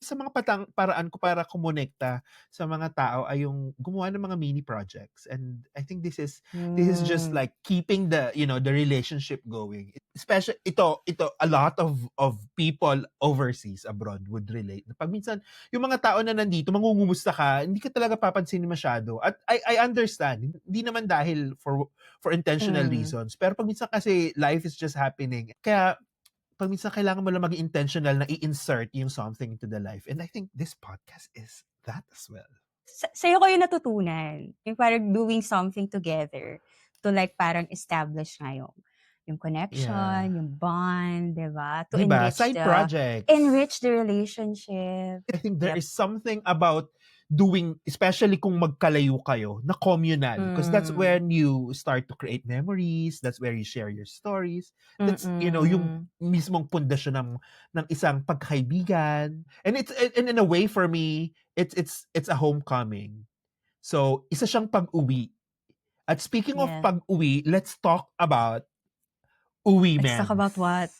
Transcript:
sa mga paraan ko para kumonekta sa mga tao ay yung gumawa ng mga mini projects, and I think this is just Hmm. like keeping the relationship going. Especially ito a lot of people overseas abroad would relate. Pag minsan yung mga tao na nandito mangungumusta ka, hindi ka talaga papansinin masyado. At I understand, hindi naman dahil for intentional Hmm. reasons, pero pag minsan kasi life is just happening. Kaya pag minsan kailangan mo lang maging intentional na i-insert yung something into the life. And I think this podcast is that as well. Sa'yo ko yun natutunan, yung parang doing something together to like parang establish nga yung connection, Yeah. yung bond, 'di ba? To 'Di ba? Side projects. enrich the relationship. I think there Yep. is something about doing, especially kung magkalayo kayo, na communal. Because that's Hmm. when you start to create memories, that's where you share your stories. That's, yung Mm. mismong pundasyon ng isang pagkaibigan. And and in a way for me, it's a homecoming. So, isa siyang pag-uwi. At speaking of Yeah. pag-uwi, let's talk about uwi Let's talk mens. about what?